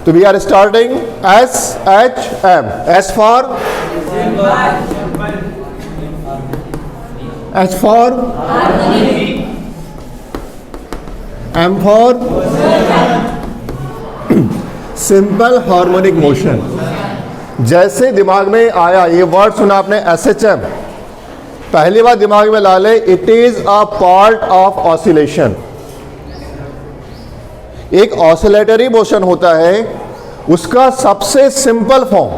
तो we are starting SHM. H for M for simple harmonic motion. जैसे दिमाग में आया ये वर्ड सुना आपने SHM, पहली बार दिमाग में ला ले, it is a part of oscillation. एक ऑसिलेटरी मोशन होता है, उसका सबसे सिंपल फॉर्म,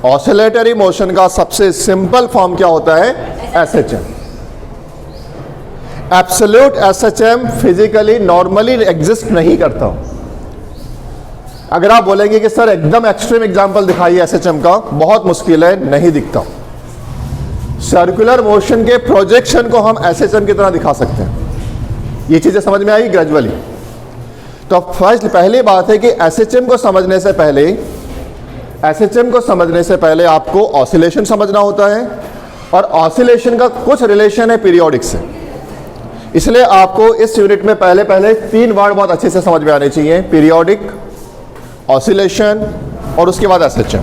ऑसिलेटरी मोशन का सबसे सिंपल फॉर्म क्या होता है? SHM. Absolute SHM physically normally exist नहीं करता. अगर आप बोलेंगे कि सर एकदम एक्सट्रीम एग्जांपल दिखाइए SHM का, बहुत मुश्किल है, नहीं दिखता. सर्कुलर मोशन के प्रोजेक्शन को हम SHM की तरह दिखा सकते हैं. ये चीजें समझ में आई ग्रेजुअली. तो फर्स्ट पहली बात है कि SHM को समझने से पहले आपको ऑसिलेशन समझना होता है, और ऑसिलेशन का कुछ रिलेशन है पीरियोडिक से. इसलिए आपको इस यूनिट में पहले 3 वर्ड बहुत अच्छे से समझ में आने चाहिए: पीरियोडिक, ऑसिलेशन और उसके बाद SHM.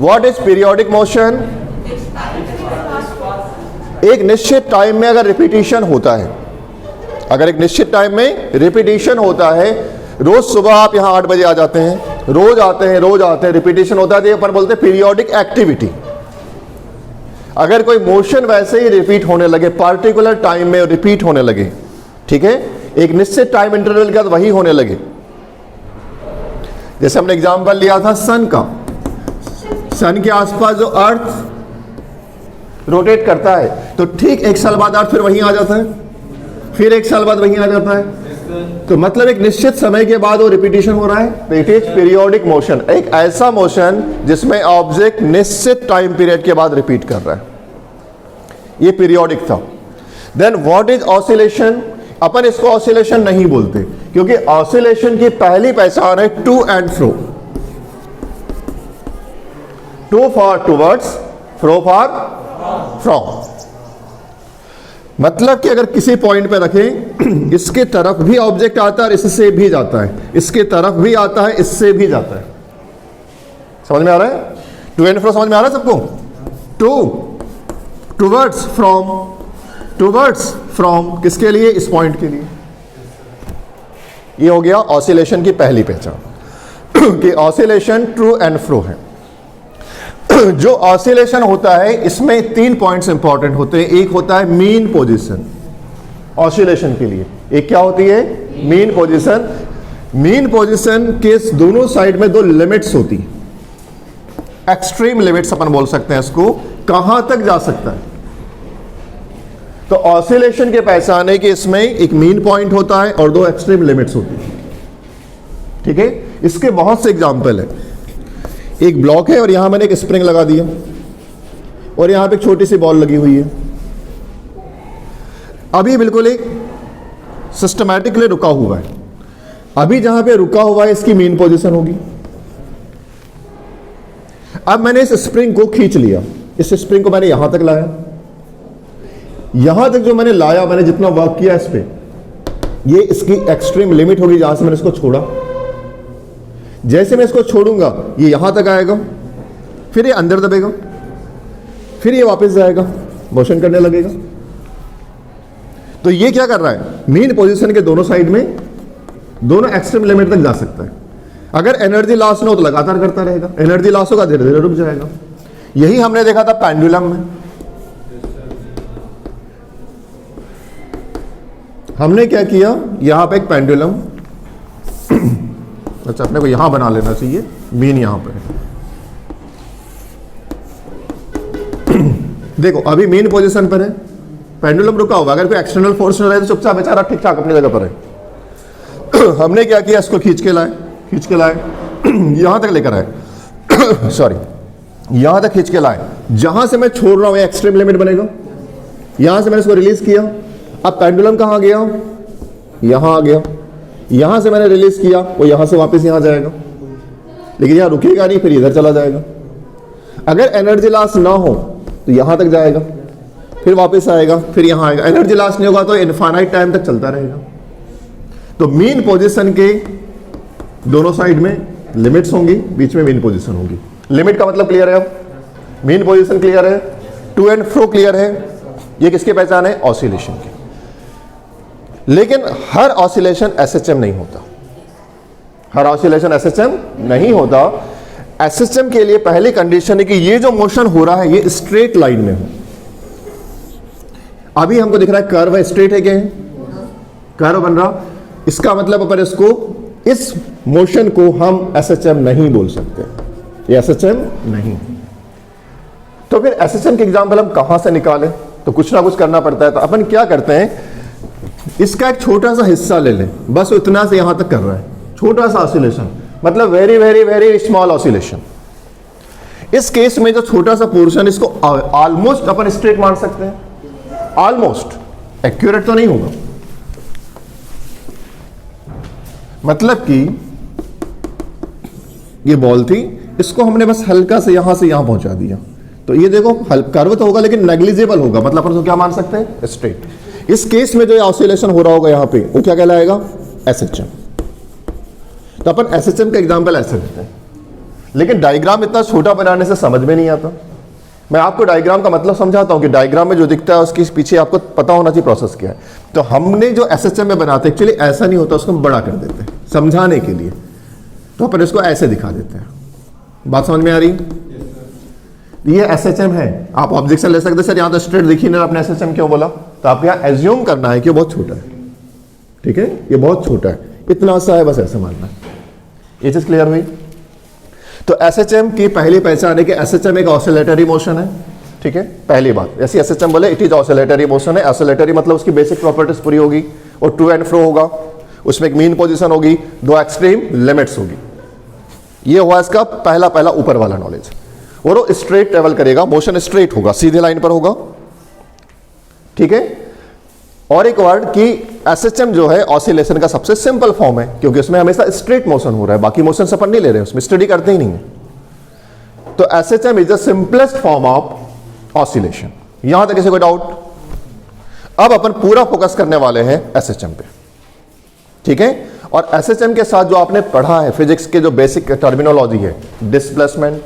What is periodic motion? एक निश्चित टाइम में अगर रिपीटिशन होता है, रोज सुबह आप यहां 8 बजे आ जाते हैं, रोज आते हैं, रिपीटिशन होता है, तो ये अपन बोलते हैं पीरियोडिक एक्टिविटी. अगर कोई मोशन वैसे ही रिपीट होने लगे, पार्टिकुलर टाइम में रिपीट होने लगे, ठीक है, एक निश्चित टाइम इंटरवल के बाद वही होने लगे. जैसे हमने एग्जांपल लिया था सन का. सन के आसपास जो अर्थ रोटेट करता है, तो ठीक 1 साल बाद अर्थ फिर वहीं आ जाता है, फिर 1 साल बाद वहीं आ जाता है. तो मतलब एक निश्चित समय के बाद वो रिपीटिशन हो रहा है. It is periodic motion. एक ऐसा मोशन जिसमें ऑब्जेक्ट निश्चित टाइम पीरियड के बाद रिपीट कर रहा है, ये पीरियोडिक था. Then what is oscillation? अपन इसको ऑसिलेशन नहीं बोलते, क्योंकि ऑसिलेशन की पहली पहचान है to and fro. To for towards, fro for from. मतलब कि अगर किसी पॉइंट पे रखें, इसके तरफ भी ऑब्जेक्ट आता है और इससे भी जाता है, इसके तरफ भी आता है, इससे भी जाता है. समझ में आ रहा है? टू एंड फ्रो समझ में आ रहा है सबको? टूवर्ड्स फ्रॉम किसके लिए? इस पॉइंट के लिए. ये हो गया ऑसिलेशन की पहली पहचान कि ऑसिलेशन ट्रू एंड फ्रो है. जो ऑसिलेशन होता है, इसमें 3 पॉइंट्स इंपॉर्टेंट होते हैं. एक होता है मीन पोजीशन ऑसिलेशन के लिए. एक क्या होती है? Mean position. मीन पोजीशन के दोनों साइड में 2 लिमिट्स होती हैं, एक्सट्रीम लिमिट्स अपन बोल सकते हैं इसको, कहां तक जा सकता है. तो ऑसिलेशन के पहचान है कि इसमें एक मीन पॉइंट होता है और 2 एक्सट्रीम लिमिट्स होती है. ठीक है, इसके बहुत से एग्जाम्पल है. एक ब्लॉक है और यहां मैंने एक स्प्रिंग लगा दिया और यहां पे एक छोटी सी बॉल लगी हुई है. अभी बिल्कुल एक सिस्टमैटिकली रुका हुआ है. अभी जहां पे रुका हुआ है इसकी मेन पोजीशन होगी. अब मैंने इस स्प्रिंग को खींच लिया, इस स्प्रिंग को मैंने यहां तक लाया. यहां तक जो मैंने लाया, मैंने जितना वर्क किया इस पे, ये इसकी एक्सट्रीम लिमिट होगी जहां से मैंने इसको छोड़ा. जैसे मैं इसको छोड़ूंगा ये यहां तक आएगा, फिर ये अंदर दबेगा, फिर ये वापस जाएगा, मोशन करने लगेगा. तो ये क्या कर रहा है? मेन पोजीशन के दोनों साइड में, दोनों एक्सट्रीम लिमिट तक जा सकता है. अगर एनर्जी लॉस ना हो तो लगातार करता रहेगा, एनर्जी लॉस होगा धीरे धीरे रुक जाएगा. यही हमने देखा था पेंडुलम में. हमने क्या किया, यहां पे एक पेंडुलम, अच्छा अपने को यहां बना लेना चाहिए, मीन यहां पे. देखो अभी मेन पोजीशन पर है, पेंडुलम रुका हुआ. अगर कोई एक्सटर्नल फोर्स न रहे तो चुपचाप बेचारा ठीक ठाक अपनी जगह पर है. हमने क्या किया, इसको खींच के लाए यहां तक लेकर आए सॉरी, यहां तक खींच के लाए. जहां से मैं छोड़ रहा हूं एक्सट्रीम लिमिट बनेगा. यहां से मैंने इसको रिलीज किया. अब पेंडुलम कहां गया? यहां आ गया. यहां से मैंने रिलीज किया, वो यहां से वापस यहां जाएगा, लेकिन यहां रुकेगा नहीं, फिर इधर चला जाएगा. अगर एनर्जी लॉस ना हो तो यहां तक जाएगा, फिर वापस आएगा, फिर यहां आएगा. एनर्जी लॉस नहीं होगा तो इनफाइनाइट टाइम तक चलता रहेगा. तो मीन पोजीशन के दोनों साइड में लिमिट्स होंगी, बीच में मीन पोजीशन होगी। लिमिट का मतलब क्लियर है, अब मीन पोजीशन क्लियर है, टू एंड फ्रो क्लियर है। ये किसकी पहचान है? ऑसिलेशन की। लेकिन हर ऑसिलेशन एसएचएम नहीं होता, हर ऑसिलेशन एसएचएम नहीं होता। एसएचएम के लिए पहली कंडीशन है कि ये जो मोशन हो रहा है ये स्ट्रेट लाइन में हो। अभी हमको दिख रहा है कर्व है, स्ट्रेट है, क्या है? कर्व बन रहा। इसका मतलब अपन इसको, इस मोशन को हम एसएचएम नहीं बोल सकते, ये एसएचएम नहीं। तो फिर एसएचएम के एग्जांपल हम कहां से निकालें? तो कुछ ना कुछ करना पड़ता है। तो अपन क्या करते हैं, इसका एक छोटा सा हिस्सा ले लें, बस इतना से यहां तक कर रहा है, छोटा सा ऑसिलेशन, मतलब very very very small oscillation. इस केस में जो छोटा सा पोर्शन, इसको ऑलमोस्ट अपन स्ट्रेट मान सकते हैं, ऑलमोस्ट, एक्यूरेट तो नहीं होगा। मतलब कि ये बॉल थी, इसको हमने बस हल्का से यहां पहुंचा दिया, तो ये देखो कर्व तो होगा लेकिन नेग्लिजिबल होगा, मतलब अपन उसको क्या मान सकते हैं? स्ट्रेट। इस केस में जो ऑसिलेशन हो रहा होगा यहां पे, वो क्या कहलाएगा? एसएचएम। तो अपन एसएचएम का एग्जांपल ऐसे देते हैं, लेकिन डायग्राम इतना छोटा बनाने से समझ में नहीं आता। मैं आपको डायग्राम का मतलब समझाता हूं कि डायग्राम में जो दिखता है उसके पीछे आपको पता होना चाहिए प्रोसेस क्या है। तो हमने जो एसएचएम में बनाते हैं, एक्चुअली ऐसा नहीं होता, उसको हम बड़ा कर देते हैं समझाने के लिए, तो अपन इसको ऐसे दिखा देते हैं। बात समझ में आ रही? ये एसएचएम है। आप ऑब्जेक्शन ले सकते सर, यहां तो स्ट्रेट दिखी नहीं, आपने एसएचएम क्यों बोला? तो आप यहां एज्यूम करना है कि बहुत छोटा है, ठीक है, ये बहुत छोटा है, इतना सा है, बस ऐसे मानना है। ये चीज क्लियर हुई? तो एसएचएम की पहली पहचान है कि एसएचएम एक ऑसिलेटरी मोशन है, ठीक है, पहली बात। ऐसी एसएचएम बोले इट इज ऑसिलेटरी मोशन है। ऑसिलेटरी मतलब उसकी बेसिक प्रॉपर्टीज पूरी होगी, और टू एंड फ्रो होगा, उसमें एक मीन पोजीशन होगी, दो एक्सट्रीम लिमिट्स होगी। ये हुआ इसका पहला ऊपर वाला नॉलेज। और वो स्ट्रेट ट्रेवल करेगा, मोशन स्ट्रेट होगा, सीधे लाइन पर होगा, ठीक है। और एक वर्ड कि एसएचएम जो है ऑसिलेशन का सबसे सिंपल फॉर्म है, क्योंकि उसमें हमेशा स्ट्रेट मोशन हो रहा है, बाकी मोशन अपन नहीं ले रहे हैं, उसमें स्टडी करते ही नहीं है। तो SHM is the simplest form of oscillation. यहां तक किसी को डाउट? अब अपन पूरा फोकस करने वाले हैं एसएचएम पे, ठीक है। और एसएचएम के साथ जो आपने पढ़ा है फिजिक्स के जो बेसिक टर्मिनोलॉजी है, displacement,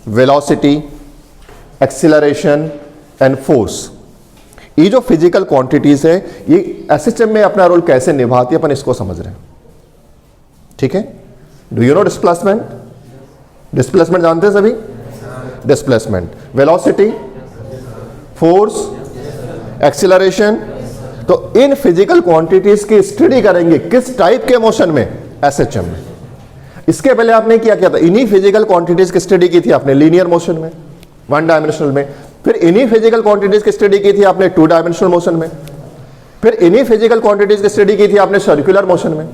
velocity, acceleration and force, ये जो फिजिकल क्वांटिटीज है, ये एसएचएम में अपना रोल कैसे निभाती है, अपन इसको समझ रहे हैं, ठीक है। Do you know displacement? Displacement जानते हैं सभी? Displacement, velocity, force, acceleration. तो इन फिजिकल क्वांटिटीज की स्टडी करेंगे किस टाइप के मोशन में? एसएचएम में। इसके पहले आपने क्या किया था? इन्हीं फिजिकल क्वांटिटीज की स्टडी की थी आपने लीनियर मोशन में, वन डायमेंशनल में। फिर इन्हीं फिजिकल क्वांटिटीज की स्टडी की थी आपने टू डायमेंशनल मोशन में। फिर इन्हीं फिजिकल क्वांटिटीज की स्टडी की थी आपने सर्कुलर मोशन में।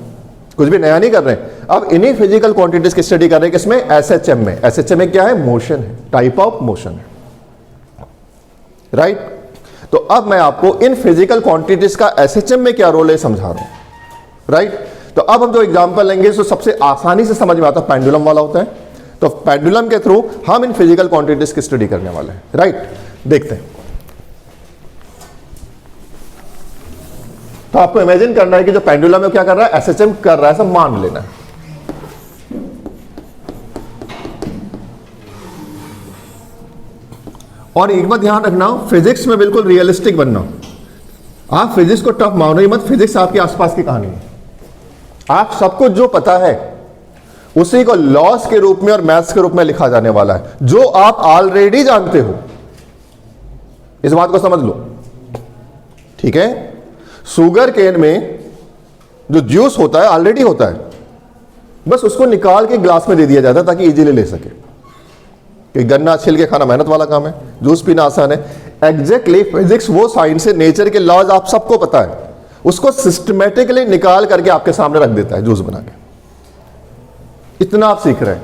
कुछ भी नया नहीं कर रहे हैं, अब इन्हीं फिजिकल क्वांटिटीज की स्टडी कर रहे हैं किसमें? एसएचएम में। एसएचएम में क्या है? मोशन है, टाइप ऑफ मोशन है, राइट। तो अब मैं आपको इन फिजिकल क्वांटिटीज का एसएचएम में क्या रोल है समझा रहा हूं, राइट। तो अब हम जो एग्जांपल लेंगे तो सबसे आसानी से समझ में आता है, पेंडुलम वाला होता है। तो पेंडुलम के थ्रू हम इन फिजिकल क्वांटिटीज की स्टडी करने वाले हैं, राइट। देखते हैं। तो आपको इमेजिन करना है कि जो पेंडुलम है क्या कर रहा है? एसएचएम कर रहा है, सब मान लेना है। और एक बात ध्यान रखना, फिजिक्स में बिल्कुल रियलिस्टिक बनना। आप फिजिक्स को टफ मानो ही मत, फिजिक्स आपके आसपास की कहानी है। आप सबको जो पता है उसी को लॉस के रूप में और मैथ्स के रूप में लिखा जाने वाला है, जो आप ऑलरेडी जानते हो। इस बात को समझ लो, ठीक है। शुगर केन में जो जूस होता है ऑलरेडी होता है, बस उसको निकाल के ग्लास में दे दिया जाता है ताकि इजीली ले सके। कि गन्ना छिल के खाना मेहनत वाला काम है, जूस पीना आसान है। एग्जैक्टली फिजिक्स वो साइंस है, नेचर के लॉज आप सबको पता है, उसको सिस्टमेटिकली निकाल करके आपके सामने रख देता है जूस बना के। इतना आप सीख रहे हैं।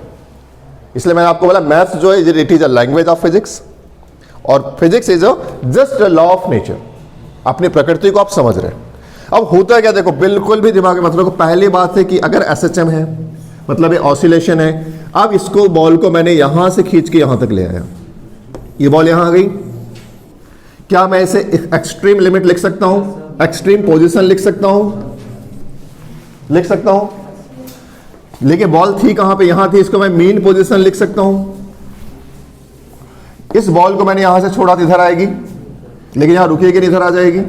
इसलिए मैंने आपको बोला मैथ्स जो है it is a language of physics, और physics is just a law of nature. अपनी प्रकृति को आप समझ रहे हैं। अब होता है क्या, देखो बिल्कुल भी दिमाग में मतलब को पहली बात है कि अगर एसएचएम है मतलब ये ऑसिलेशन है। अब इसको बॉल को मैंने यहां से खींच के यहां तक ले आया, ये बॉल यहां आ गई। क्या मैं इसे एक्सट्रीम लिमिट लिख सकता हूं? एक्सट्रीम पोजीशन लिख सकता हूं? लिख सकता हूं। लेकिन बॉल थी कहां पे, यहां थी, इसको मैं मीन पोजीशन लिख सकता हूं। इस बॉल को मैंने यहां से छोड़ा तो इधर आएगी, लेकिन यहां रुकेगी नहीं, इधर आ जाएगी।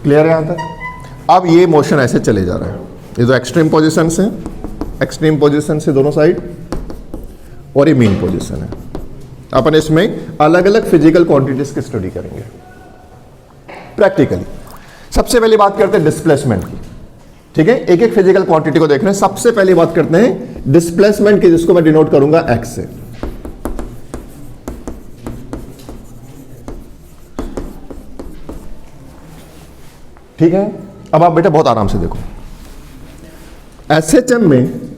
क्लियर है यहां तक? अब ये मोशन ऐसे चले जा रहा है, ये जो एक्सट्रीम पोजीशन से, एक्सट्रीम पोजीशन से दोनों साइड, और ये मीन पोजीशन है। अपन इसमें अलग अलग फिजिकल क्वांटिटीज की स्टडी करेंगे प्रैक्टिकली। सबसे पहले बात करते हैं डिस्प्लेसमेंट की, ठीक है? एक एक फिजिकल क्वांटिटी को देख रहे हैं। सबसे पहले बात करते हैं डिस्प्लेसमेंट की, जिसको मैं डिनोट करूंगा एक्स से। ठीक है? अब आप बेटा बहुत आराम से देखो, एसएचएम में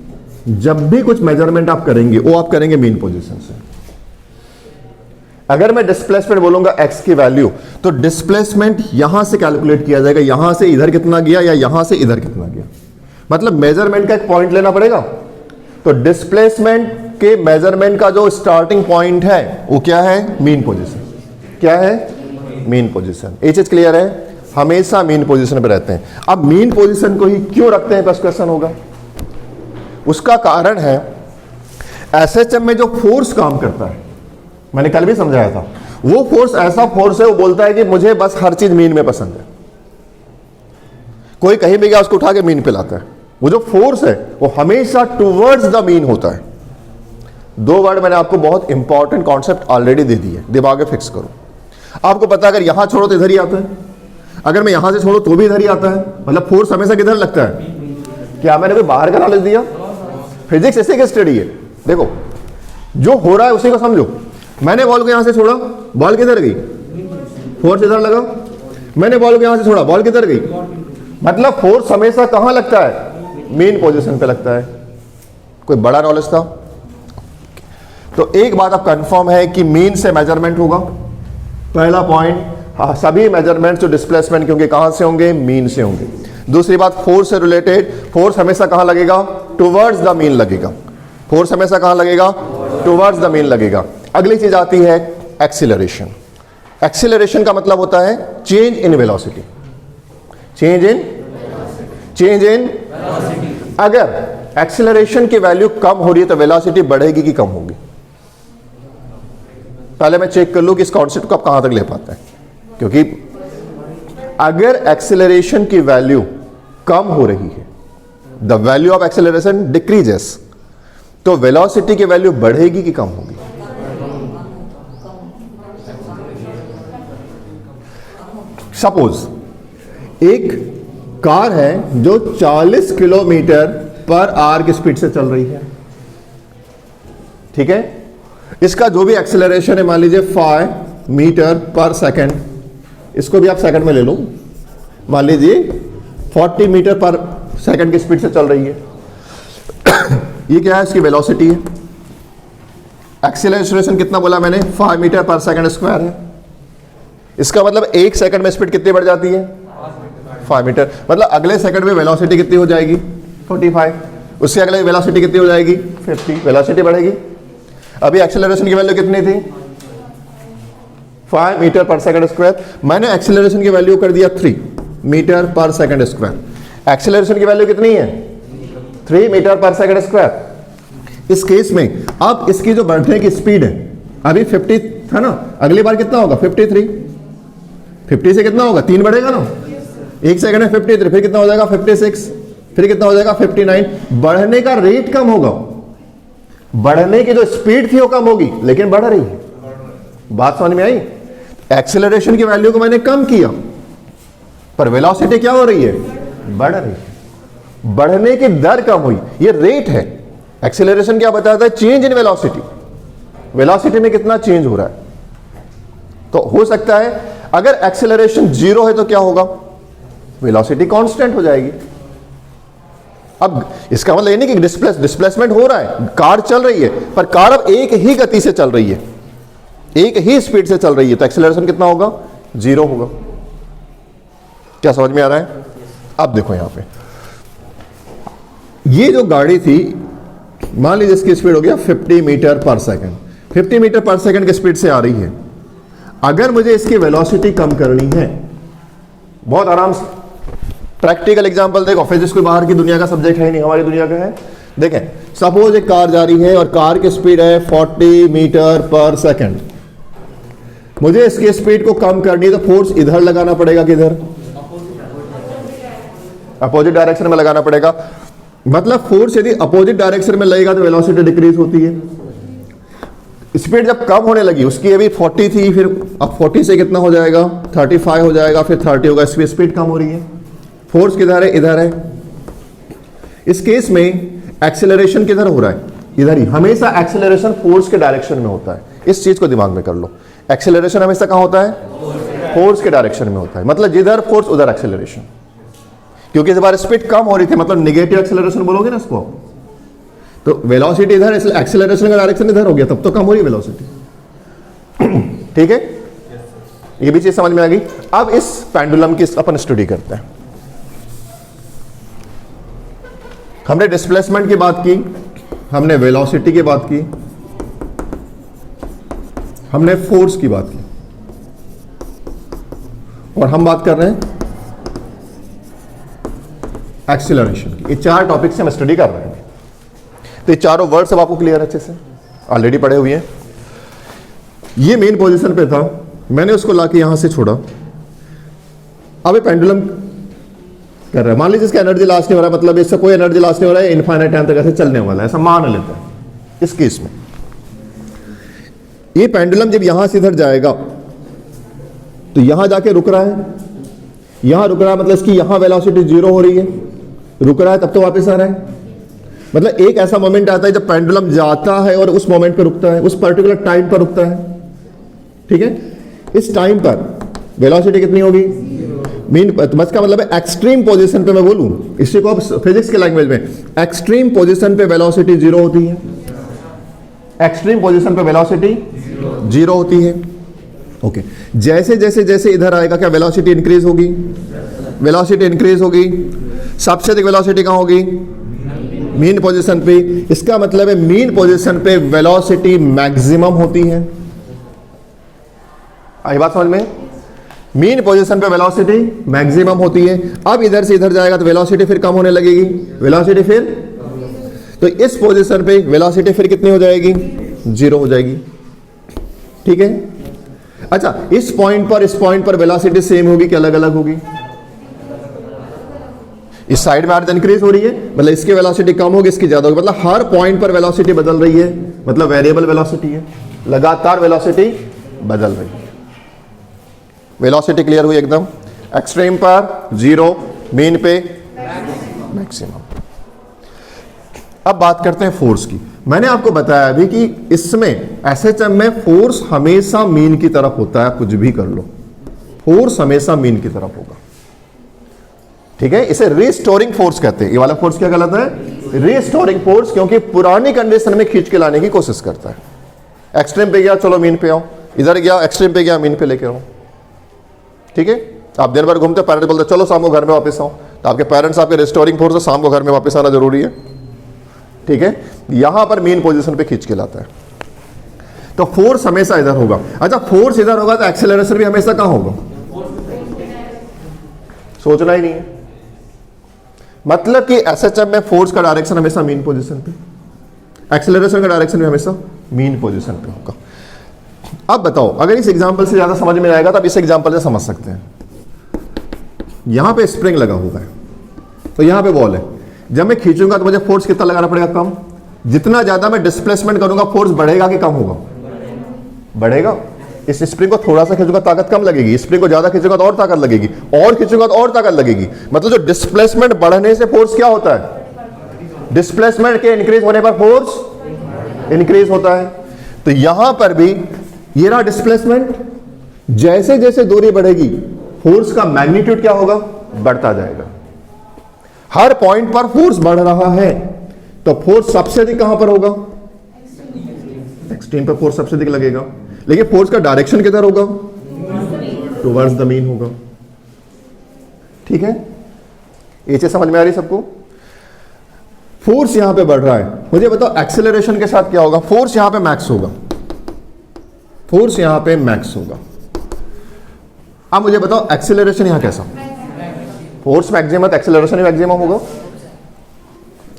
जब भी कुछ मेजरमेंट आप करेंगे वो आप करेंगे मीन पोजीशन से। अगर मैं डिस्प्लेसमेंट बोलूंगा एक्स की वैल्यू, तो डिस्प्लेसमेंट यहां से कैलकुलेट किया जाएगा, यहां से इधर कितना गया या यहां से इधर कितना गया, मतलब मेजरमेंट का एक पॉइंट लेना पड़ेगा। तो डिस्प्लेसमेंट के मेजरमेंट का जो स्टार्टिंग पॉइंट है वो क्या है? Mean position. क्या है? Mean position. ये चीज क्लियर है? हमेशा मीन पोजीशन पे रहते हैं। अब मीन पोजीशन को ही क्यों रखते हैं, फर्स्ट क्वेश्चन होगा। उसका कारण है एसएचएम में जो फोर्स काम करता है, मैंने कल भी समझाया था, वो फोर्स ऐसा फोर्स है, वो बोलता है कि मुझे बस हर चीज मीन में पसंद है। कोई कहीं भी गया उसको उठा के मीन पे लाता है। वो जो फोर्स है वो हमेशा टुवर्ड्स द मीन होता है। दो वर्ड मैंने आपको बहुत इंपॉर्टेंट कॉन्सेप्ट ऑलरेडी दे दिए, दिमाग में फिक्स करो। आपको पता है अगर यहां छोड़ो तो इधर ही आता है, अगर मैं यहां से छोड़ो तो भी इधर ही आता है, मतलब फोर्स हमेशा किधर लगता है। क्या मैंने कोई बाहर का नॉलेज दिया? फिजिक्स ऐसे की स्टडी है। देखो जो हो रहा है उसी को समझो। मैंने बॉल को यहां से छोड़ा, बॉल किधर गई? फोर्स इधर लगा। मैंने बॉल को यहां से छोड़ा, बॉल किधर गई? मतलब फोर्स हमेशा कहां लगता है? मेन पोजीशन पे लगता है। कोई बड़ा नॉलेज था? तो एक बात अब कंफर्म है कि मीन से मेजरमेंट होगा, पहला पॉइंट। हाँ, सभी मेजरमेंट जो डिस्प्लेसमेंट क्योंकि कहां से होंगे? मीन से होंगे। दूसरी बात, फोर्स से रिलेटेड, फोर्स हमेशा कहां लगेगा? टुवर्ड्स द मीन लगेगा। फोर्स हमेशा कहां लगेगा? टुवर्ड्स द मीन लगेगा। अगली चीज आती है एक्सीलरेशन। एक्सीलरेशन का मतलब होता है change in velocity. Change in अगर एक्सीलरेशन की वैल्यू कम हो रही है तो वेलोसिटी बढ़ेगी कि कम होगी? पहले मैं चेक कर लूं कि इस कॉन्सेप्ट को आप कहां तक ले पाते हैं, क्योंकि अगर एक्सीलरेशन की वैल्यू कम हो रही है, the value of acceleration decreases, तो वेलोसिटी की वैल्यू बढ़ेगी कि कम होगी? सपोज एक कार है जो 40 किलोमीटर पर आवर की स्पीड से चल रही है, ठीक है? इसका जो भी एक्सेलरेशन है मान लीजिए 5 मीटर पर सेकंड, इसको भी आप सेकंड में ले लो, मान लीजिए 40 मीटर पर सेकंड की स्पीड से चल रही है। ये क्या है? इसकी वेलोसिटी है। एक्सेलरेशन कितना बोला मैंने? 5 मीटर पर सेकंड स्क्वायर है। इसका मतलब एक सेकंड में स्पीड कितनी बढ़ जाती है? 5 मीटर। मतलब अगले सेकंड में वेलोसिटी कितनी हो जाएगी? 45। उससे अगले वेलोसिटी कितनी हो जाएगी? 50। वेलोसिटी बढ़ेगी। अभी एक्सेलरेशन की वैल्यू कितनी थी? 5 मीटर पर सेकंड स्क्वायर। मैंने एक्सेलरेशन की वैल्यू कर दिया 3 मीटर पर सेकंड स्क्वायर। एक्सेलरेशन की वैल्यू कितनी है? 3 मीटर पर सेकंड स्क्वायर। इस केस में अब इसकी जो बढ़ने की स्पीड है, अभी 50 था ना, अगली बार कितना होगा? 53। 50 से कितना होगा? 3 बढ़ेगा ना, एक सेकंड में 53, फिर कितना हो जाएगा? 56, फिर कितना हो जाएगा? 59। बढ़ने का रेट कम होगा, बढ़ने की जो स्पीड थी वो कम होगी, लेकिन बढ़ रही है। बात समझ में आई? एक्सेलरेशन की वैल्यू को मैंने कम किया, पर वेलोसिटी क्या हो रही है? बढ़ रही है। बढ़ने की दर कम हुई, ये रेट है। एक्सेलरेशन क्या बताता है? Change in velocity. वेलोसिटी में कितना चेंज हो रहा है। तो हो सकता है अगर एक्सेलरेशन 0 है तो क्या होगा? वेलोसिटी कांस्टेंट हो जाएगी। अब इसका मतलब ये नहीं कि डिस्प्लेसमेंट हो रहा है, कार चल रही है, पर कार अब एक ही gति से चल रही है, एक ही स्पीड से चल रही है, तो एक्सेलरेशन कितना होगा? 0 होगा। क्या समझ में आ रहा है? अब देखो यहां पे, ये जो गाड़ी थी, मान लीजिए इसकी स्पीड हो गया 50 मीटर पर सेकंड। 50 मीटर पर सेकंड की स्पीड से आ रही है। अगर मुझे इसकी वेलोसिटी कम करनी है बहुत आराम से। प्रैक्टिकल एग्जांपल देखो, फिजिक्स कोई बाहर की दुनिया का सब्जेक्ट है नहीं, हमारी दुनिया का है। देखें, सपोज एक कार जा रही है और कार की स्पीड है 40 मीटर पर सेकंड। मुझे इसकी स्पीड को कम करनी है तो फोर्स इधर लगाना पड़ेगा, किधर? अपोजिट डायरेक्शन में लगाना पड़ेगा। मतलब फोर्स यदि अपोजिट डायरेक्शन में लगेगा तो वेलोसिटी डिक्रीज होती है। स्पीड जब कम होने लगी, उसकी अभी 40 थी, फिर अब 40 से कितना हो जाएगा? 35 हो जाएगा, फिर 30 होगा। इसकी स्पीड कम हो रही है। फोर्स किधर है? इधर है। इस केस में एक्सेलरेशन किधर हो रहा है? इधर ही। हमेशा एक्सेलरेशन फोर्स के डायरेक्शन में होता है, इस चीज को दिमाग में कर लो। एक्सेलरेशन हमेशा कहां होता है? फोर्स के डायरेक्शन में होता है। मतलब जिधर फोर्स उधर एक्सेलरेशन। क्योंकि इस बार स्पीड कम हो रही थी, मतलब नेगेटिव एक्सेलरेशन बोलोगे ना इसको, तो वेलोसिटी इधर, इसलिए एक्सेलरेशन का डायरेक्शन इधर हो गया, तब तो कम हो रही वेलोसिटी। ठीक है, ये भी चीज समझ में आ गई। अब इस पेंडुलम की अपन स्टडी करते हैं। हमने डिस्प्लेसमेंट की बात की, हमने वेलोसिटी की बात की, हमने फोर्स की बात की, और हम बात कर रहे हैं एक्सीलरेशन की। ये चार टॉपिक से हम स्टडी कर रहे हैं। तो ये चारों वर्ड सब आपको क्लियर अच्छे से ऑलरेडी पढ़े हुए हैं। ये मेन पोजीशन पे था, मैंने उसको लाके यहां से छोड़ा। अब ये पेंडुलम कर रहा है। मान लीजिए इसका एनर्जी लॉस नहीं हो रहा है, मतलब इससे कोई एनर्जी लॉस नहीं हो रहा है, इनफाइनाइट टाइम तक ऐसे चलने वाला है, ऐसा मान लेते हैं। इस केस में ये पेंडुलम जब यहां से इधर जाएगा तो यहां जाके रुक रहा है, यहां रुक रहा है, मतलब इसकी यहां वेलोसिटी 0 हो रही है, रुक रहा है, तब तो वापस आ रहा है। मतलब एक ऐसा मोमेंट आता है जब पेंडुलम जाता है और उस मोमेंट पर रुकता है, उस पर्टिकुलर टाइम पर रुकता है। ठीक है, इस टाइम पर वेलोसिटी कितनी होगी? मीन का मतलब है एक्सट्रीम पोजीशन पे मैं बोलूं, इसी को आप फिजिक्स के लैंग्वेज में, एक्सट्रीम पोजीशन पे वेलोसिटी 0 होती है। एक्सट्रीम पोजीशन पे वेलोसिटी 0 होती है। ओके, जैसे जैसे जैसे इधर आएगा क्या वेलोसिटी इंक्रीज होगी? वेलोसिटी इंक्रीज होगी। सबसे अधिक वेलोसिटी कहां होगी? मीन पोजीशन पे। इसका मतलब है मीन पोजीशन पे वेलोसिटी मैक्सिमम होती है। आई बात समझ में? मीन पोजीशन पे वेलोसिटी मैक्सिमम होती है। अब इधर से इधर जाएगा तो वेलोसिटी फिर कम होने लगेगी, वेलोसिटी फिर, तो इस पोजीशन पे वेलोसिटी फिर कितनी हो जाएगी? 0 हो जाएगी। ठीक है, अच्छा, इस पॉइंट पर वेलोसिटी सेम होगी कि अलग अलग होगी? इस साइड में आर्थ इंक्रीज हो रही है, मतलब इसकी वेलोसिटी कम होगी, इसकी ज्यादा होगी। मतलब हर पॉइंट पर वेलोसिटी बदल रही है, मतलब वेरिएबल वेलोसिटी है, लगातार वेलोसिटी बदल रही है। वेलोसिटी क्लियर हुई एकदम? एक्सट्रीम पर 0, मीन पे मैक्सिमम। अब बात करते हैं फोर्स की। मैंने आपको बताया अभी कि इसमें एसएचएम में फोर्स हमेशा मीन की तरफ होता है। कुछ भी कर लो, फोर्स हमेशा मीन की तरफ होगा। ठीक है, इसे रिस्टोरिंग फोर्स कहते हैं। ये वाला फोर्स क्या कहलाता है? रिस्टोरिंग फोर्स, क्योंकि पुरानी कंडीशन में खींच के लाने की कोशिश करता है। एक्सट्रीम पे गया, चलो मीन पे आओ, इधर गया एक्सट्रीम पे गया, मीन पे लेके आओ। ठीक है, आप दिन भर घूमते, पेरेंट्स बोलते चलो शाम को घर में वापस आओ, तो आपके पेरेंट्स आपके रिस्टोरिंग फोर्स है, शाम को घर में वापस आना जरूरी है। ठीक है, यहां पर मेन पोजीशन पे खींच के लाता है, तो फोर्स हमेशा इधर होगा। अच्छा, फोर्स इधर होगा तो एक्सेलरेशन भी हमेशा कहां होगा? सोचना ही नहीं है। मतलब कि एसएचएम में फोर्स का डायरेक्शन हमेशा मीन पोजीशन पे, एक्सेलरेशन का डायरेक्शन भी हमेशा मीन पोजीशन पे होगा। अब बताओ, अगर इस एग्जांपल से ज्यादा समझ में आएगा तो आप इस एग्जांपल से समझ सकते हैं। यहां पे स्प्रिंग लगा हुआ है, तो यहां पे बॉल है। जब मैं खींचूंगा तो मुझे फोर्स कितना लगाना पड़ेगा? कम। जितना ज्यादा मैं डिस्प्लेसमेंट करूंगा, फोर्स बढ़ेगा कि कम होगा? बढ़ेगा। इस स्प्रिंग को थोड़ा सा खींचूंगा ताकत कम लगेगी, स्प्रिंग को ज्यादा खींचूंगा तो और ताकत लगेगी, और खींचूंगा तो और ताकत लगेगी। मतलब जो डिस्प्लेसमेंट बढ़ने से फोर्स क्या होता है? डिस्प्लेसमेंट के इंक्रीज होने पर फोर्स इंक्रीज होता है। तो यहां पर भी ये रहा डिस्प्लेसमेंट, जैसे जैसे दूरी बढ़ेगी फोर्स का मैग्नीट्यूड क्या होगा? बढ़ता जाएगा। हर पॉइंट पर फोर्स बढ़ रहा है, तो फोर्स सबसे अधिक कहां पर होगा? एक्सट्रीम पर फोर्स सबसे अधिक लगेगा। लेकिन फोर्स का डायरेक्शन किधर होगा? टुवर्ड्स द मीन होगा। ठीक है, ये चीज समझ में आ रही सबको? फोर्स यहां पे बढ़ रहा है, मुझे बताओ एक्सेलरेशन के साथ क्या होगा? फोर्स यहां पे मैक्स होगा, फोर्स यहां पे मैक्स होगा। अब मुझे बताओ एक्सेलरेशन यहां कैसा? फोर्स मैक्सिमम तो एक्सेलरेशन भी मैक्सिमम होगा,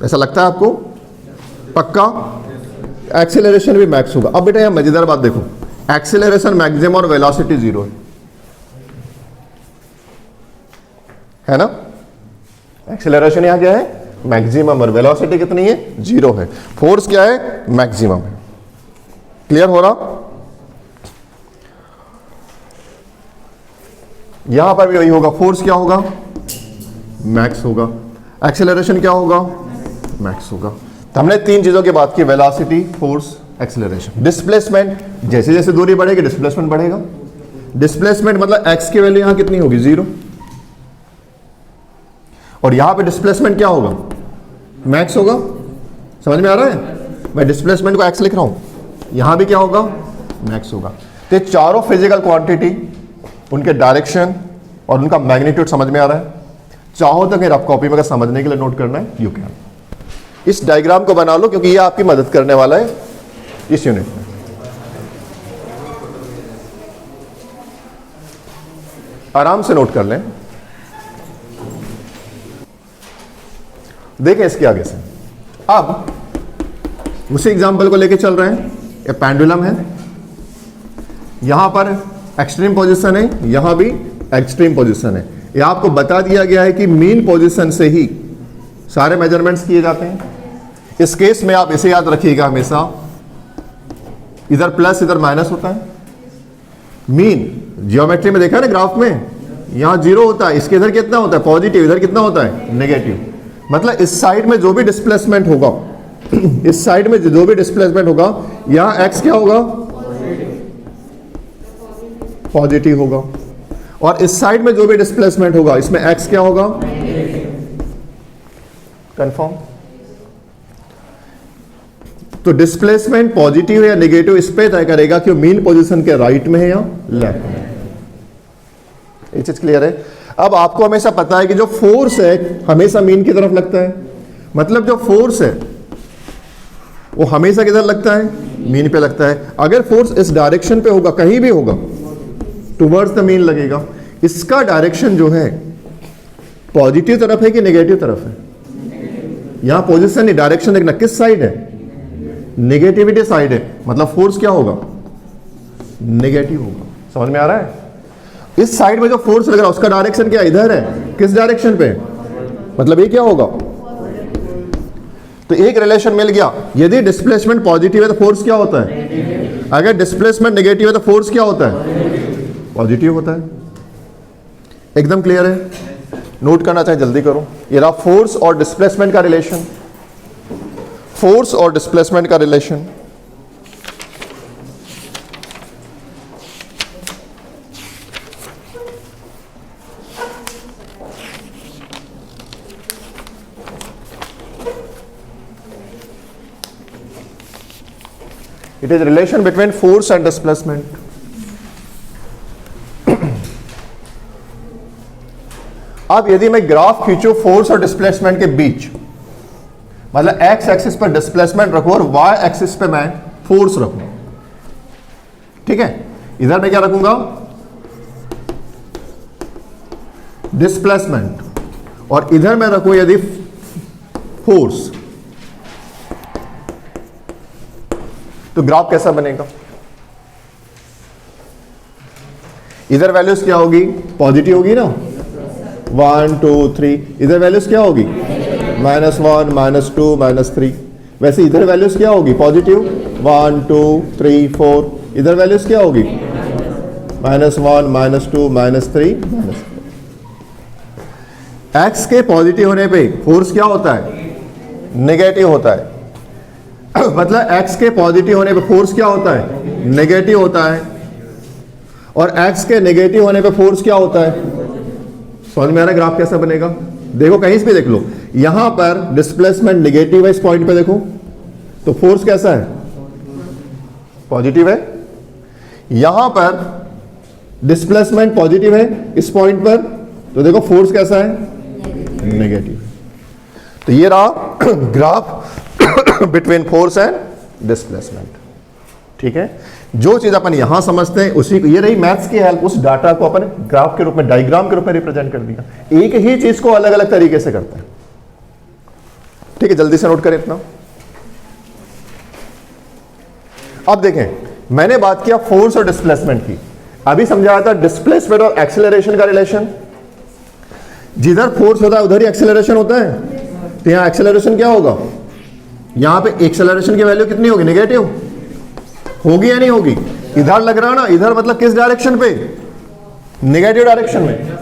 ऐसा लगता है आपको? पक्का? एक्सेलरेशन भी मैक्स होगा। अब बेटा यहां मजेदार बात देखो, एक्सेलरेशन मैक्सिमम और वेलोसिटी जीरो है ना? एक्सेलरेशन यहां क्या है? मैक्सिमम, और वेलोसिटी कितनी है? जीरो है। फोर्स क्या है? मैक्सिमम है। क्लियर हो रहा? यहां पर भी वही होगा, फोर्स क्या होगा? मैक्स होगा। एक्सेलरेशन क्या होगा? मैक्स होगा। तो हमने तीन चीजों की बात की, वेलोसिटी, फोर्स, एक्सेलरेशन। डिस्प्लेसमेंट, जैसे जैसे दूरी बढ़ेगी डिस्प्लेसमेंट बढ़ेगा। डिस्प्लेसमेंट मतलब एक्स की वैल्यू यहां कितनी होगी? जीरो। और यहां पे डिस्प्लेसमेंट क्या होगा? मैक्स होगा। समझ में आ रहा है? मैं डिस्प्लेसमेंट को एक्स लिख रहा हूं, यहां भी क्या होगा? मैक्स होगा। तो चारों फिजिकल क्वांटिटी, उनके डायरेक्शन और उनका मैग्नीट्यूड समझ में आ रहा है? चाहो तो अगर आप कॉपी में समझने के लिए नोट करना है, यू कैन। इस डायग्राम को बना लो क्योंकि ये आपकी मदद करने वाला है इस यूनिट में। आराम से नोट कर लें। देखें इसके आगे से। अब उसी एग्जांपल को लेके चल रहे हैं। ये पेंडुलम है, यहां पर एक्सट्रीम पोजीशन है, यहां भी एक्सट्रीम पोजीशन है। यह आपको बता दिया गया है कि मीन पोजीशन से ही सारे मेजरमेंट्स किए जाते हैं। इस केस में आप इसे याद रखिएगा हमेशा, इधर प्लस इधर माइनस होता है। मीन जियोमेट्री में देखा है ना, ग्राफ में यहां जीरो होता है, इसके इधर कितना होता है? पॉजिटिव। इधर कितना होता है? नेगेटिव। मतलब इस साइड में जो भी डिस्प्लेसमेंट होगा इस साइड में जो भी डिस्प्लेसमेंट होगा, यहां एक्स क्या होगा? पॉजिटिव होगा। और इस साइड में जो भी डिस्प्लेसमेंट होगा, इसमें एक्स क्या होगा? कंफर्म? तो डिस्प्लेसमेंट पॉजिटिव या नेगेटिव इस पे तय करेगा कि मीन पोजीशन के राइट में है या लेफ्ट में। ये चीज क्लियर है? अब आपको हमेशा पता है कि जो फोर्स है हमेशा मीन की तरफ लगता है। मतलब जो फोर्स है वो हमेशा किधर लगता है? मीन पे लगता है। अगर फोर्स इस डायरेक्शन पे होगा, कहीं भी होगा, टुवर्ड्स द मीन लगेगा। इसका डायरेक्शन जो है पॉजिटिव तरफ है कि नेगेटिव तरफ है? यहां पोजीशन नहीं, डायरेक्शन देखना किस साइड है? नेगेटिविटी साइड है। मतलब फोर्स क्या होगा? नेगेटिव होगा। समझ में आ रहा है? इस साइड में जो फोर्स लग रहा है उसका डायरेक्शन क्या? इधर है। किस डायरेक्शन पे? मतलब ये क्या होगा? तो एक रिलेशन मिल गया। यदि डिस्प्लेसमेंट पॉजिटिव है तो फोर्स क्या होता है? अगर डिस्प्लेसमेंट नेगेटिव है तो फोर्स क्या होता है? पॉजिटिव होता है। एकदम क्लियर है? नोट करना चाहे जल्दी करो। ये रहा फोर्स और डिस्प्लेसमेंट का रिलेशन। फोर्स और डिस्प्लेसमेंट का relation. It is relation between force and displacement. अब यदि मैं ग्राफ खींचूं फोर्स और डिस्प्लेसमेंट के बीच, मतलब एक्स एक्सिस पर डिस्प्लेसमेंट रखूं और वाई एक्सिस पे मैं फोर्स रखूं, ठीक है? इधर मैं क्या रखूंगा? डिस्प्लेसमेंट, और इधर मैं रखूं यदि फोर्स, तो ग्राफ कैसा बनेगा? इधर वैल्यूज क्या होगी? पॉजिटिव होगी ना, 1 2 3। इधर वैल्यूज क्या होगी? -1 -2 -3। वैसे इधर वैल्यूज क्या होगी? पॉजिटिव 1 2 3 4। इधर वैल्यूज क्या होगी? -1 -2 -3 -4। एक्स के पॉजिटिव होने पे फोर्स क्या होता है? नेगेटिव होता है। मतलब x के पॉजिटिव होने पे फोर्स क्या होता है? नेगेटिव होता है। और x के नेगेटिव होने पे फोर्स क्या होता है? समझ में आ रहा है ग्राफ कैसा बनेगा? देखो कहीं से भी देख लो, यहां पर डिस्प्लेसमेंट नेगेटिव है, इस पॉइंट पे देखो तो फोर्स कैसा है? पॉजिटिव है। यहां पर डिस्प्लेसमेंट पॉजिटिव है इस पॉइंट पर, तो देखो फोर्स कैसा है? नेगेटिव। तो ये रहा graph between force and displacement. ठीक है? जो चीज अपन यहां समझते हैं उसी को, ये रही मैथ्स की हेल्प, उस डाटा को अपन ग्राफ के रूप में, डायग्राम के रूप में रिप्रेजेंट कर दिया। एक ही चीज को अलग अलग तरीके से करते हैं। ठीक है, जल्दी से नोट करें इतना। अब देखें, मैंने बात किया फोर्स और डिस्प्लेसमेंट की, अभी समझाया था डिस्प्लेसमेंट और एक्सेलरेशन का रिलेशन। जिधर फोर्स होता है उधर ही एक्सेलरेशन होता है, तो यहां एक्सेलरेशन क्या होगा, यहां पे एक्सेलरेशन की वैल्यू कितनी होगी, नेगेटिव होगी या नहीं होगी। इधर लग रहा है ना, इधर मतलब किस डायरेक्शन पे, नेगेटिव डायरेक्शन में।